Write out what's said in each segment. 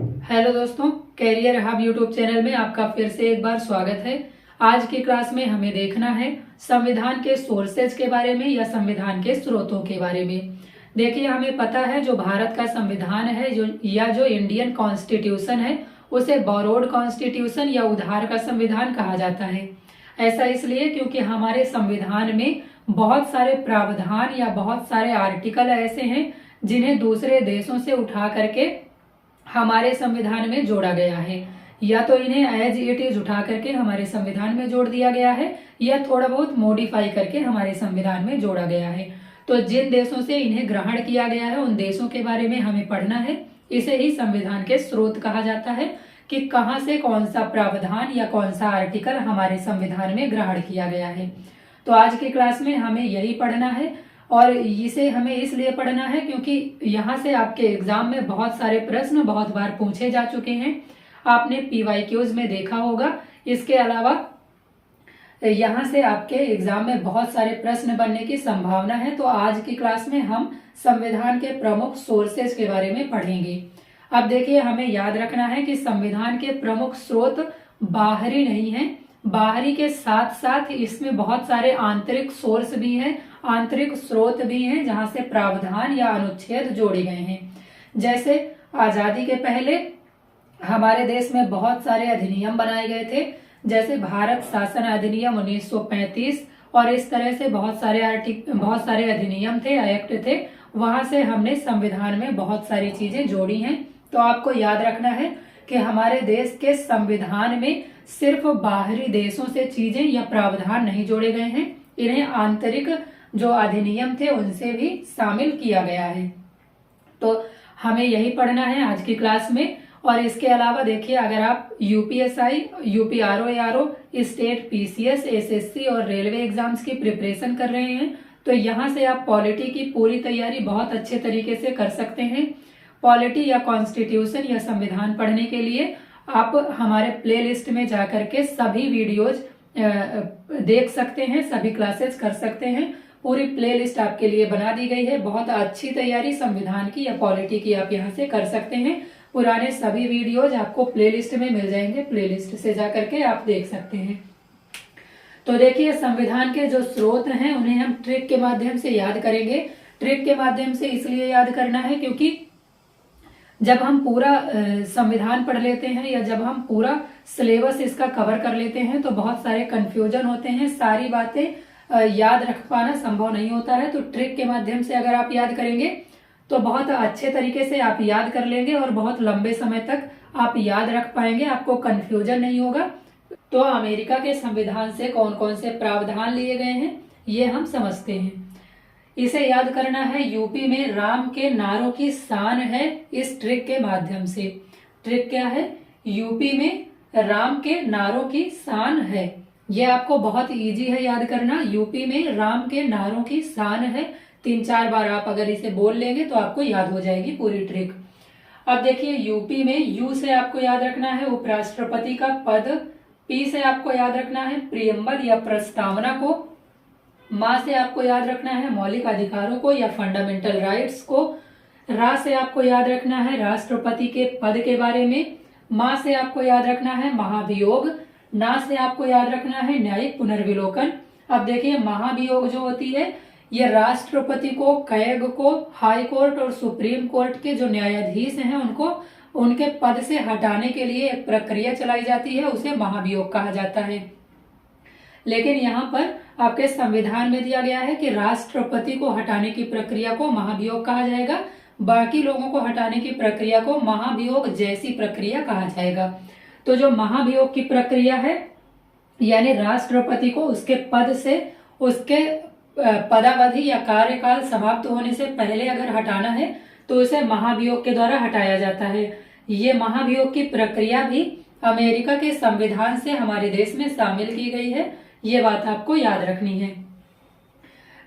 Hello दोस्तों, career hub YouTube channel में आपका फिर से एक बार स्वागत है। आज की क्लास में हमें देखना है संविधान के सोर्सेज के बारे में या संविधान के स्रोतों के बारे में। देखिए, हमें पता है जो भारत का संविधान है जो इंडियन कॉन्स्टिट्यूशन है उसे बोरोड कॉन्स्टिट्यूशन या उधार का संविधान कहा जाता है। ऐसा इसलिए क्योंकि हमारे संविधान में बहुत सारे प्रावधान या बहुत सारे आर्टिकल ऐसे हैं जिन्हें दूसरे देशों से उठा करके हमारे संविधान में जोड़ा गया है। या तो इन्हें एज इट इज उठा करके हमारे संविधान में जोड़ दिया गया है या थोड़ा बहुत मॉडिफाई करके हमारे संविधान में जोड़ा गया है। तो जिन देशों से इन्हें ग्रहण किया गया है उन देशों के बारे में हमें पढ़ना है। इसे ही संविधान के स्रोत कहा जाता है कि कहाँ से कौन सा प्रावधान या कौन सा आर्टिकल हमारे संविधान में ग्रहण किया गया है। तो आज की क्लास में हमें यही पढ़ना है और इसे हमें इसलिए पढ़ना है क्योंकि यहाँ से आपके एग्जाम में बहुत सारे प्रश्न बहुत बार पूछे जा चुके हैं। आपने पीवाईक्यूज में देखा होगा। इसके अलावा यहाँ से आपके एग्जाम में बहुत सारे प्रश्न बनने की संभावना है। तो आज की क्लास में हम संविधान के प्रमुख सोर्सेज के बारे में पढ़ेंगे। अब देखिए, हमें याद रखना है कि संविधान के प्रमुख स्रोत बाहरी नहीं है, बाहरी के साथ साथ इसमें बहुत सारे आंतरिक सोर्स भी हैं, आंतरिक स्रोत भी हैं जहां से प्रावधान या अनुच्छेद जोड़े गए हैं। जैसे आजादी के पहले हमारे देश में बहुत सारे अधिनियम बनाए गए थे, जैसे भारत शासन अधिनियम 1935 और इस तरह से बहुत सारे अधिनियम थे, एक्ट थे। वहां से हमने संविधान में बहुत सारी चीजें जोड़ी हैं। तो आपको याद रखना है कि हमारे देश के संविधान में सिर्फ बाहरी देशों से चीजें या प्रावधान नहीं जोड़े गए हैं, इन्हें आंतरिक जो अधिनियम थे उनसे भी शामिल किया गया है। तो हमें यही पढ़ना है आज की क्लास में। और इसके अलावा देखिए, अगर आप यूपीएसआई, यूपीआरओ, स्टेट पीसीएस, एसएससी और रेलवे एग्जाम्स की प्रिपरेशन कर रहे हैं तो यहाँ से आप पॉलिटी की पूरी तैयारी बहुत अच्छे तरीके से कर सकते हैं। पॉलिटी या कॉन्स्टिट्यूशन या संविधान पढ़ने के लिए आप हमारे प्लेलिस्ट में जाकर के सभी वीडियोज देख सकते हैं, सभी क्लासेस कर सकते हैं। पूरी प्लेलिस्ट आपके लिए बना दी गई है। बहुत अच्छी तैयारी संविधान की या पॉलिटी की आप यहाँ से कर सकते हैं। पुराने सभी वीडियोज आपको प्लेलिस्ट में मिल जाएंगे, प्लेलिस्ट से जाकर के आप देख सकते हैं। तो देखिए, संविधान के जो स्रोत हैं उन्हें हम ट्रिक के माध्यम से याद करेंगे। ट्रिक के माध्यम से इसलिए याद करना है क्योंकि जब हम पूरा संविधान पढ़ लेते हैं या जब हम पूरा सिलेबस इसका कवर कर लेते हैं तो बहुत सारे कंफ्यूजन होते हैं, सारी बातें याद रख पाना संभव नहीं होता है। तो ट्रिक के माध्यम से अगर आप याद करेंगे तो बहुत अच्छे तरीके से आप याद कर लेंगे और बहुत लंबे समय तक आप याद रख पाएंगे, आपको कंफ्यूजन नहीं होगा। तो अमेरिका के संविधान से कौन कौन से प्रावधान लिए गए हैं ये हम समझते हैं। इसे याद करना है, यूपी में राम के नारों की शान है। इस ट्रिक के माध्यम से, ट्रिक क्या है, यूपी में राम के नारों की शान है। यह आपको बहुत इजी है याद करना। यूपी में राम के नारों की शान है, 3-4 बार आप अगर इसे बोल लेंगे तो आपको याद हो जाएगी पूरी ट्रिक। अब देखिए, यूपी में यू से आपको याद रखना है उपराष्ट्रपति का पद, पी से आपको याद रखना है प्रियम्बल या प्रस्तावना को, माँ से आपको याद रखना है मौलिक अधिकारों को या फंडामेंटल राइट्स को, रा से आपको याद रखना है राष्ट्रपति के पद के बारे में, माँ से आपको याद रखना है महाभियोग, ना से आपको याद रखना है न्यायिक पुनर्विलोकन। अब देखिए, महाभियोग जो होती है ये राष्ट्रपति को, कैग को, हाई कोर्ट और सुप्रीम कोर्ट के जो न्यायाधीश हैं उनको उनके पद से हटाने के लिए एक प्रक्रिया चलाई जाती है, उसे महाभियोग कहा जाता है। लेकिन यहाँ पर आपके संविधान में दिया गया है कि राष्ट्रपति को हटाने की प्रक्रिया को महाभियोग कहा जाएगा, बाकी लोगों को हटाने की प्रक्रिया को महाभियोग जैसी प्रक्रिया कहा जाएगा। तो जो महाभियोग की प्रक्रिया है यानी राष्ट्रपति को उसके पद से, उसके पदावधि या कार्यकाल समाप्त होने से पहले अगर हटाना है तो उसे महाभियोग के द्वारा हटाया जाता है। ये महाभियोग की प्रक्रिया भी अमेरिका के संविधान से हमारे देश में शामिल की गई है, ये बात आपको याद रखनी है।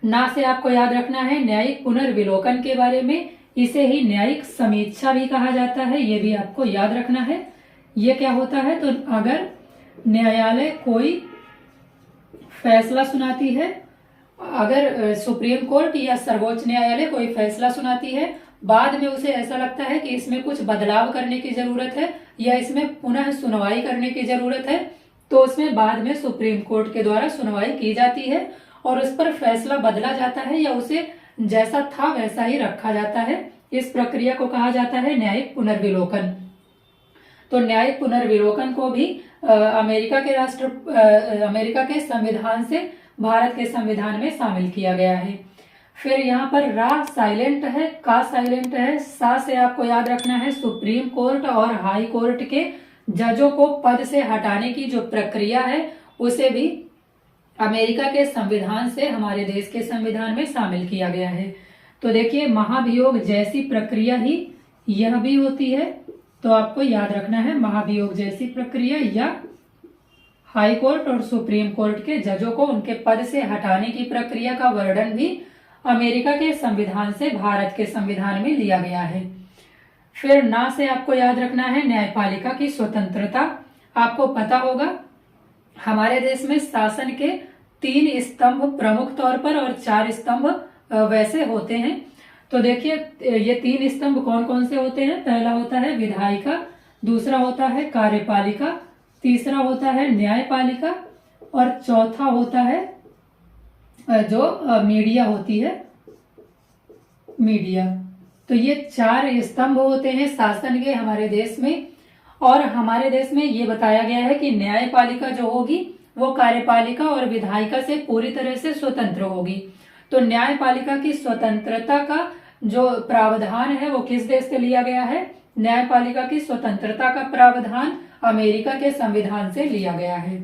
ना से आपको याद रखना है न्यायिक पुनर्विलोकन के बारे में, इसे ही न्यायिक समीक्षा भी कहा जाता है, ये भी आपको याद रखना है। ये क्या होता है, तो अगर न्यायालय कोई फैसला सुनाती है, अगर सुप्रीम कोर्ट या सर्वोच्च न्यायालय कोई फैसला सुनाती है बाद में उसे ऐसा लगता है कि इसमें कुछ बदलाव करने की जरूरत है या इसमें पुनः सुनवाई करने की जरूरत है, तो उसमें बाद में सुप्रीम कोर्ट के द्वारा सुनवाई की जाती है और उस पर फैसला बदला जाता है या उसे जैसा था वैसा ही रखा जाता है। इस प्रक्रिया को कहा जाता है न्यायिक पुनर्विलोकन। तो न्यायिक पुनर्विलोकन को भी अमेरिका के संविधान से भारत के संविधान में शामिल किया गया है। फिर यहाँ पर रा साइलेंट है, का साइलेंट है, सा से आपको याद रखना है सुप्रीम कोर्ट और हाई कोर्ट के जजों को पद से हटाने की जो प्रक्रिया है उसे भी अमेरिका के संविधान से हमारे देश के संविधान में शामिल किया गया है। तो देखिए, महाभियोग जैसी प्रक्रिया ही यह भी होती है, तो आपको याद रखना है महाभियोग जैसी प्रक्रिया या हाई कोर्ट और सुप्रीम कोर्ट के जजों को उनके पद से हटाने की प्रक्रिया का वर्णन भी अमेरिका के संविधान से भारत के संविधान में लिया गया है। फिर ना से आपको याद रखना है न्यायपालिका की स्वतंत्रता। आपको पता होगा हमारे देश में शासन के 3 स्तंभ प्रमुख तौर पर और 4 स्तंभ वैसे होते हैं। तो देखिए, ये 3 स्तंभ कौन कौन से होते हैं। पहला होता है विधायिका, दूसरा होता है कार्यपालिका, तीसरा होता है न्यायपालिका और चौथा होता है जो मीडिया होती है, मीडिया। तो ये 4 स्तंभ होते हैं शासन के हमारे देश में। और हमारे देश में ये बताया गया है कि न्यायपालिका जो होगी वो कार्यपालिका और विधायिका से पूरी तरह से स्वतंत्र होगी। तो न्यायपालिका की स्वतंत्रता का जो प्रावधान है वो किस देश से लिया गया है। न्यायपालिका की स्वतंत्रता का प्रावधान अमेरिका के संविधान से लिया गया है।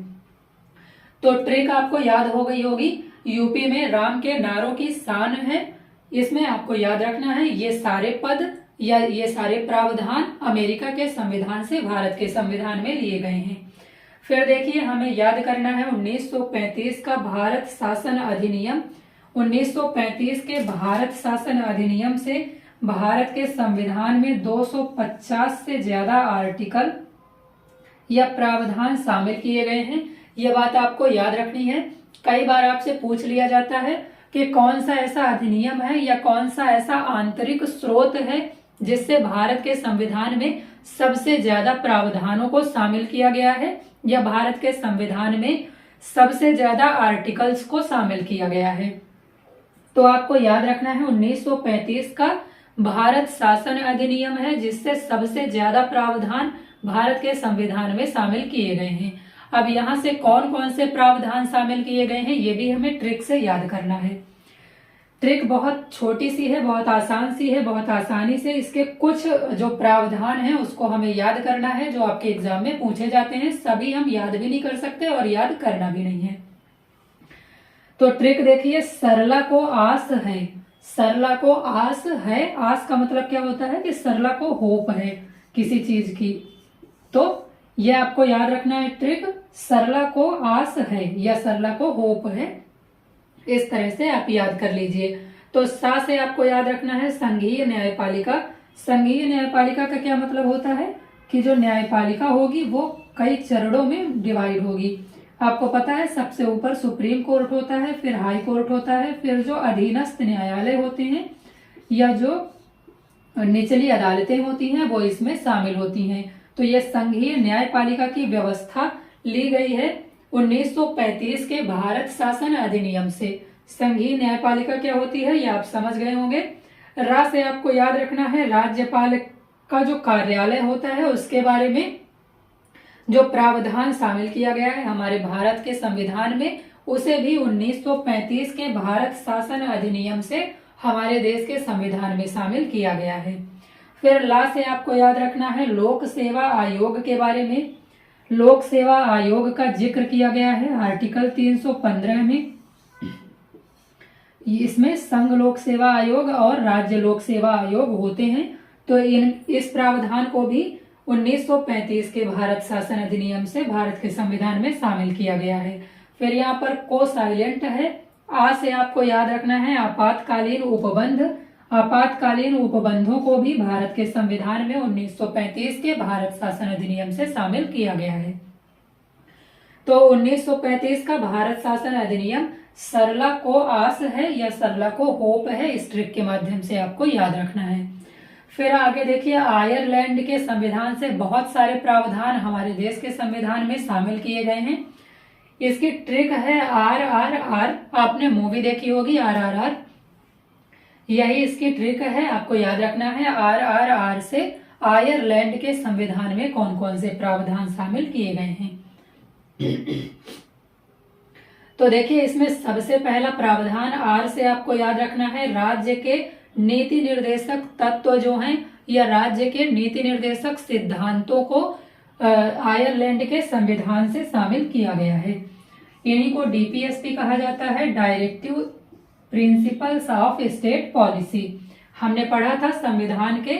तो ट्रिक आपको याद हो गई होगी, यूपी में राम के नारों की शान है। इसमें आपको याद रखना है ये सारे पद या ये सारे प्रावधान अमेरिका के संविधान से भारत के संविधान में लिए गए हैं। फिर देखिए, हमें याद करना है 1935 का भारत शासन अधिनियम। 1935 के भारत शासन अधिनियम से भारत के संविधान में 250 से ज्यादा आर्टिकल या प्रावधान शामिल किए गए हैं। यह बात आपको याद रखनी है। कई बार आपसे पूछ लिया जाता है कि कौन सा ऐसा अधिनियम है या कौन सा ऐसा आंतरिक स्रोत है जिससे भारत के संविधान में सबसे ज्यादा प्रावधानों को शामिल किया गया है या भारत के संविधान में सबसे ज्यादा आर्टिकल्स को शामिल किया गया है। तो आपको याद रखना है 1935 का भारत शासन अधिनियम है जिससे सबसे ज्यादा प्रावधान भारत के संविधान में शामिल किए गए हैं। अब यहाँ से कौन कौन से प्रावधान शामिल किए गए हैं ये भी हमें ट्रिक से याद करना है। ट्रिक बहुत छोटी सी है, बहुत आसान सी है, बहुत आसानी से इसके कुछ जो प्रावधान है उसको हमें याद करना है जो आपके एग्जाम में पूछे जाते हैं। सभी हम याद भी नहीं कर सकते और याद करना भी नहीं है। तो ट्रिक देखिए, सरला को आस है। सरला को आस है, आस का मतलब क्या होता है कि सरला को होप है किसी चीज की। तो ये आपको याद रखना है ट्रिक, सरला को आस है या सरला को होप है। इस तरह से आप याद कर लीजिए। तो सा से आपको याद रखना है संघीय न्यायपालिका। संघीय न्यायपालिका का क्या मतलब होता है कि जो न्यायपालिका होगी वो कई चरणों में डिवाइड होगी। आपको पता है सबसे ऊपर सुप्रीम कोर्ट होता है, फिर हाई कोर्ट होता है, फिर जो अधीनस्थ न्यायालय होते हैं या जो निचली अदालतें होती हैं वो इसमें शामिल होती हैं। तो ये संघीय न्यायपालिका की व्यवस्था ली गई है 1935 के भारत शासन अधिनियम से। संघीय न्यायपालिका क्या होती है ये आप समझ गए होंगे। रा से आपको याद रखना है राज्यपाल का जो कार्यालय होता है उसके बारे में जो प्रावधान शामिल किया गया है हमारे भारत के संविधान में, उसे भी 1935 के भारत शासन अधिनियम से हमारे देश के संविधान में शामिल किया गया है। फिर ला से आपको याद रखना है लोक सेवा आयोग के बारे में। लोक सेवा आयोग का जिक्र किया गया है आर्टिकल 315 में। इसमें संघ लोक सेवा आयोग और राज्य लोक सेवा आयोग होते हैं। तो इस प्रावधान को भी 1935 के भारत शासन अधिनियम से भारत के संविधान में शामिल किया गया है। फिर यहाँ पर को साइलेंट है। आ से आपको याद रखना है आपातकालीन उपबंध। आपातकालीन उपबंधों को भी भारत के संविधान में 1935 के भारत शासन अधिनियम से शामिल किया गया है। तो 1935 का भारत शासन अधिनियम सरला को आस है या सरला को होप है, इस ट्रिक के माध्यम से आपको याद रखना है। फिर आगे देखिए, आयरलैंड के संविधान से बहुत सारे प्रावधान हमारे देश के संविधान में शामिल किए गए हैं। इसकी ट्रिक है RRR। आपने मूवी देखी होगी RRR, यही इसकी ट्रिक है, आपको याद रखना है RRR से आयरलैंड के संविधान में कौन कौन से प्रावधान शामिल किए गए हैं। तो देखिए, इसमें सबसे पहला प्रावधान R से आपको याद रखना है, राज्य के नीति निर्देशक तत्व जो हैं या राज्य के नीति निर्देशक सिद्धांतों को आयरलैंड के संविधान से शामिल किया गया है। इन्हीं को DPSP कहा जाता है, directive principles of state policy. हमने पढ़ा था संविधान के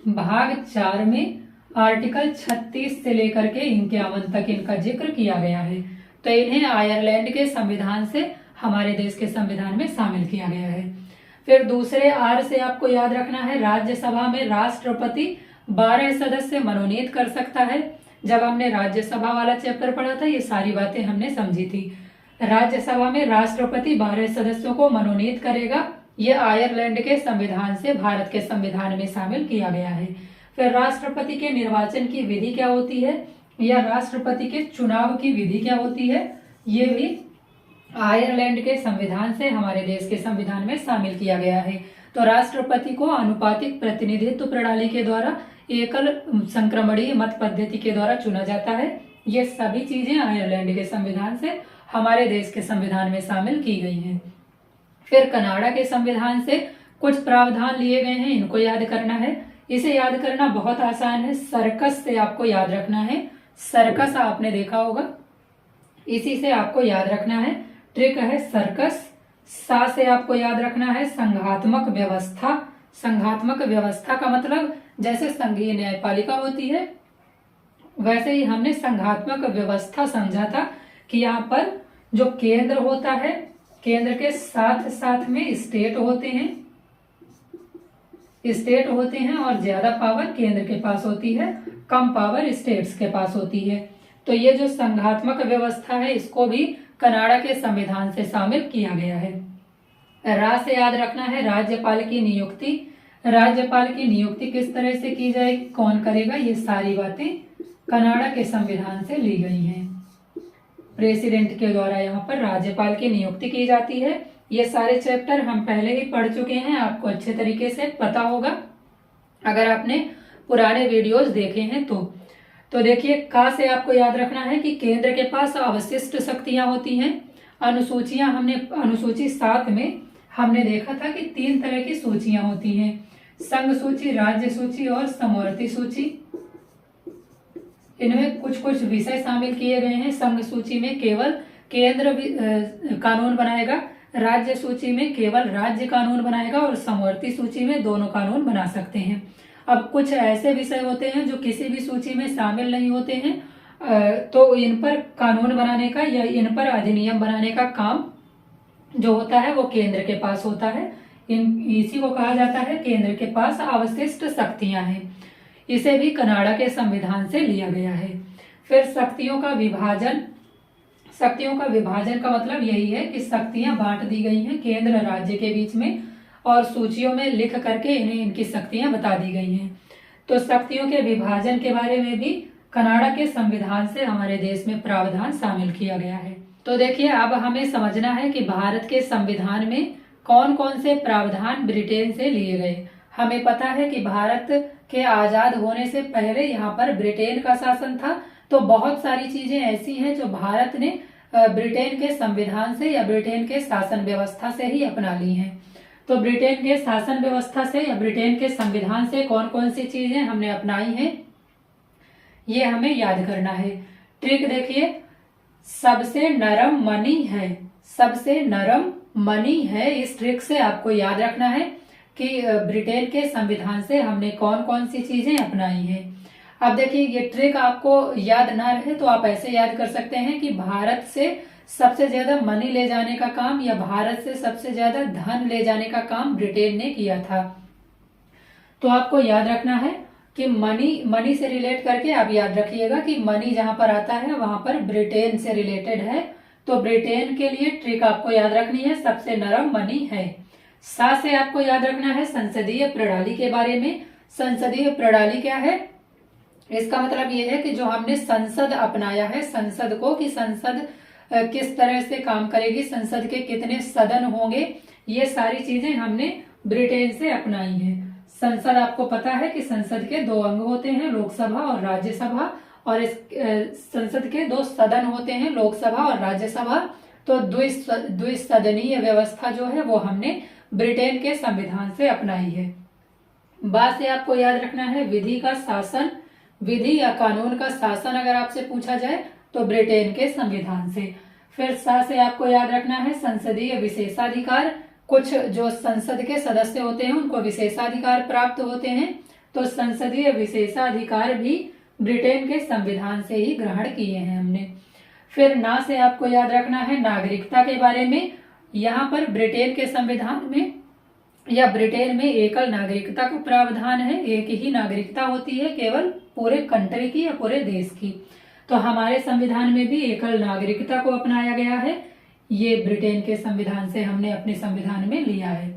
भाग 4 में आर्टिकल 36 से लेकर के 51 तक इनका जिक्र किया गया है। तो इन्हें आयरलैंड के संविधान से हमारे देश के संविधान में शामिल किया गया है। फिर दूसरे R से आपको याद रखना है, राज्यसभा में राष्ट्रपति 12 सदस्य मनोनीत कर सकता है। जब हमने राज्यसभा वाला चैप्टर पढ़ा था, ये सारी बातें हमने समझी थी। राज्यसभा में राष्ट्रपति 12 सदस्यों को मनोनीत करेगा। ये आयरलैंड के संविधान से भारत के संविधान में शामिल किया गया है। फिर राष्ट्रपति के निर्वाचन की विधि क्या होती है या राष्ट्रपति के चुनाव की विधि क्या होती है, ये भी आयरलैंड के संविधान से हमारे देश के संविधान में शामिल किया गया है। तो राष्ट्रपति को आनुपातिक प्रतिनिधित्व प्रणाली के द्वारा एकल संक्रमणीय मत पद्धति के द्वारा चुना जाता है। ये सभी चीजें आयरलैंड के संविधान से हमारे देश के संविधान में शामिल की गई हैं। फिर कनाडा के संविधान से कुछ प्रावधान लिए गए हैं, इनको याद करना है। इसे याद करना बहुत आसान है, सर्कस से आपको याद रखना है। सर्कस आपने देखा होगा, इसी से आपको याद रखना है, ट्रिक है सर्कस। सा से आपको याद रखना है संघात्मक व्यवस्था। संघात्मक व्यवस्था का मतलब जैसे संघीय न्यायपालिका होती है, वैसे ही हमने संघात्मक व्यवस्था समझा था कि यहाँ पर जो केंद्र होता है, केंद्र के साथ साथ में स्टेट होते हैं, स्टेट होते हैं और ज्यादा पावर केंद्र के पास होती है, कम पावर स्टेट्स के पास होती है। तो ये जो संघात्मक व्यवस्था है, इसको भी कनाडा के संविधान से शामिल किया गया है। रा से याद रखना है राज्यपाल की नियुक्ति। राज्यपाल की नियुक्ति किस तरह से की जाएगी, कौन करेगा, ये सारी बातें कनाडा के संविधान से ली गई हैं। प्रेसिडेंट के द्वारा यहाँ पर राज्यपाल की नियुक्ति की जाती है। ये सारे चैप्टर हम पहले ही पढ़ चुके हैं, आपको अच्छे तरीके से पता होगा अगर आपने पुराने वीडियोस देखे हैं तो देखिए, का से आपको याद रखना है कि केंद्र के पास अवशिष्ट शक्तियां होती हैं। अनुसूचियां हमने अनुसूची 7 में हमने देखा था कि 3 तरह की सूचियां होती हैं, संघ सूची, राज्य सूची और समवर्ती सूची। इनमें कुछ कुछ विषय शामिल किए गए हैं। संघ सूची में केवल केंद्र कानून बनाएगा, राज्य सूची में केवल राज्य कानून बनाएगा और समवर्ती सूची में दोनों कानून बना सकते हैं। अब कुछ ऐसे विषय होते हैं जो किसी भी सूची में शामिल नहीं होते हैं, तो इन पर कानून बनाने का या इन पर अधिनियम बनाने का काम जो होता है वो केंद्र के पास होता है। इसी को कहा जाता है केंद्र के पास अवशिष्ट शक्तियां हैं। इसे भी कनाडा के संविधान से लिया गया है। फिर शक्तियों का विभाजन। शक्तियों का विभाजन का मतलब यही है कि शक्तियां बांट दी गई हैं केंद्र राज्य के बीच में और सूचियों में लिख करके इन्हें इनकी शक्तियां बता दी गई हैं। तो शक्तियों के विभाजन के बारे में भी कनाडा के संविधान से हमारे देश में प्रावधान शामिल किया गया है। तो देखिए, अब हमें समझना है कि भारत के संविधान में कौन कौन से प्रावधान ब्रिटेन से लिए गए। हमें पता है कि भारत के आजाद होने से पहले यहाँ पर ब्रिटेन का शासन था, तो बहुत सारी चीजें ऐसी हैं जो भारत ने ब्रिटेन के संविधान से या ब्रिटेन के शासन व्यवस्था से ही अपना ली हैं। तो ब्रिटेन के शासन व्यवस्था से या ब्रिटेन के संविधान से कौन कौन सी चीजें हमने अपनाई हैं, ये हमें याद करना है। ट्रिक देखिए, सबसे नरम मनी है। सबसे नरम मनी है, इस ट्रिक से आपको याद रखना है कि ब्रिटेन के संविधान से हमने कौन कौन सी चीजें अपनाई हैं। अब देखिए, ये ट्रिक आपको याद ना रहे तो आप ऐसे याद कर सकते हैं कि भारत से सबसे ज्यादा मनी ले जाने का काम या भारत से सबसे ज्यादा धन ले जाने का काम ब्रिटेन ने किया था। तो आपको याद रखना है कि मनी से रिलेट करके आप याद रखिएगा कि मनी जहां पर आता है वहां पर ब्रिटेन से रिलेटेड है। तो ब्रिटेन के लिए ट्रिक आपको याद रखनी है, सबसे नरम मनी है। सा से आपको याद रखना है संसदीय प्रणाली के बारे में। संसदीय प्रणाली क्या है? इसका मतलब ये है कि जो हमने संसद अपनाया है, संसद को, कि संसद किस तरह से काम करेगी, संसद के कितने सदन होंगे, ये सारी चीजें हमने ब्रिटेन से अपनाई हैं। संसद आपको पता है कि संसद के 2 अंग होते हैं, लोकसभा और राज्यसभा, और इस संसद के 2 सदन होते हैं, लोकसभा और राज्यसभा। तो द्विसदनीय व्यवस्था जो है वो हमने ब्रिटेन के संविधान से अपनाई है। बा से आपको याद रखना है विधि का शासन। विधि या कानून का शासन अगर आपसे पूछा जाए तो ब्रिटेन के संविधान से। फिर सा से आपको याद रखना है संसदीय विशेषाधिकार। कुछ जो संसद के सदस्य होते हैं उनको विशेषाधिकार प्राप्त होते हैं, तो संसदीय विशेषाधिकार भी ब्रिटेन के संविधान से ही ग्रहण किए हैं हमने। फिर ना से आपको याद रखना है नागरिकता के बारे में। यहाँ पर ब्रिटेन के संविधान में या ब्रिटेन में एकल नागरिकता का प्रावधान है, एक ही नागरिकता होती है केवल पूरे कंट्री की या पूरे देश की। तो हमारे संविधान में भी एकल नागरिकता को अपनाया गया है, ये ब्रिटेन के संविधान से हमने अपने संविधान में लिया है।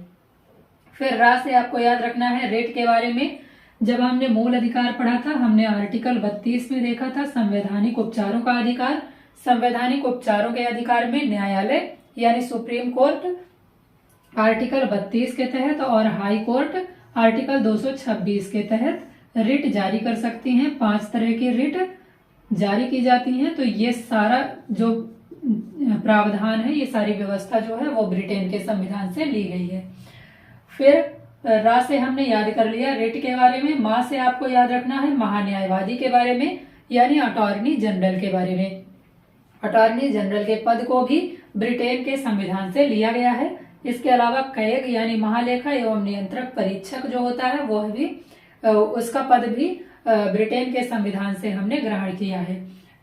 फिर रा से आपको याद रखना है रेट के बारे में। जब हमने मूल अधिकार पढ़ा था, हमने आर्टिकल 32 में देखा था संवैधानिक उपचारों का अधिकार। संवैधानिक उपचारों के अधिकार में न्यायालय यानी सुप्रीम कोर्ट आर्टिकल 32 के तहत और हाई कोर्ट आर्टिकल 226 के तहत रिट जारी कर सकती हैं। 5 तरह की रिट जारी की जाती हैं। तो ये सारा जो प्रावधान है, ये सारी व्यवस्था जो है वो ब्रिटेन के संविधान से ली गई है। फिर रा से हमने याद कर लिया रिट के बारे में। मा से आपको याद रखना है महान्यायवादी के बारे में, यानी अटॉर्नी जनरल के बारे में। अटॉर्नी जनरल के पद को भी ब्रिटेन के संविधान से लिया गया है। इसके अलावा कैग यानी महालेखा एवं नियंत्रक परीक्षक जो होता है वह भी, उसका पद भी ब्रिटेन के संविधान से हमने ग्रहण किया है।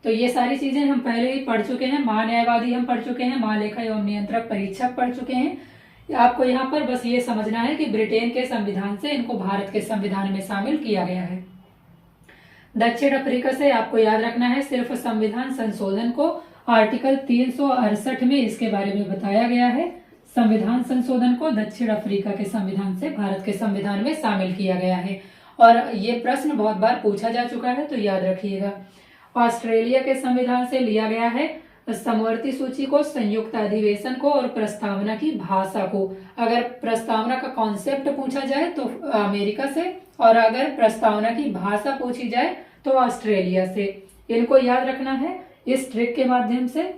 तो ये सारी चीजें हम पहले ही पढ़ चुके हैं। महान्यायवादी हम पढ़ चुके हैं, महालेखा एवं नियंत्रक परीक्षक पढ़ चुके हैं। आपको यहाँ पर बस ये समझना है कि ब्रिटेन के संविधान से इनको भारत के संविधान में शामिल किया गया है। दक्षिण अफ्रीका से आपको याद रखना है सिर्फ संविधान संशोधन को। आर्टिकल 368 में इसके बारे में बताया गया है। संविधान संशोधन को दक्षिण अफ्रीका के संविधान से भारत के संविधान में शामिल किया गया है। और ये प्रश्न बहुत बार पूछा जा चुका है, तो याद रखिएगा। ऑस्ट्रेलिया के संविधान से लिया गया है समवर्ती सूची को, संयुक्त अधिवेशन को और प्रस्तावना की भाषा को। अगर प्रस्तावना का कॉन्सेप्ट पूछा जाए तो अमेरिका से, और अगर प्रस्तावना की भाषा पूछी जाए तो ऑस्ट्रेलिया से। इनको याद रखना है इस ट्रिक के माध्यम से।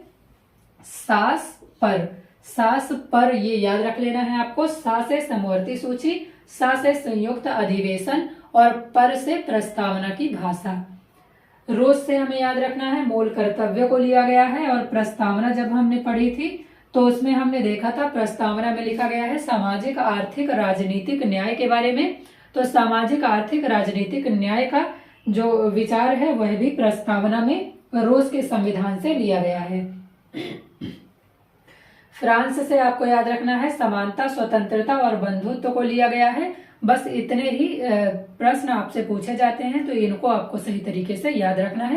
सास पर ये याद रख लेना है आपको। सा से समवर्ती सूची, सा से संयुक्त अधिवेशन और पर से प्रस्तावना की भाषा। रोज से हमें याद रखना है मूल कर्तव्य को लिया गया है। और प्रस्तावना जब हमने पढ़ी थी तो उसमें हमने देखा था प्रस्तावना में लिखा गया है सामाजिक आर्थिक राजनीतिक न्याय के बारे में। तो सामाजिक आर्थिक राजनीतिक न्याय का जो विचार है वह भी प्रस्तावना में रोज के संविधान से लिया गया है। फ्रांस से आपको याद रखना है समानता, स्वतंत्रता और बंधुत्व को लिया गया है। बस इतने ही प्रश्न आपसे पूछे जाते हैं, तो इनको आपको सही तरीके से याद रखना है।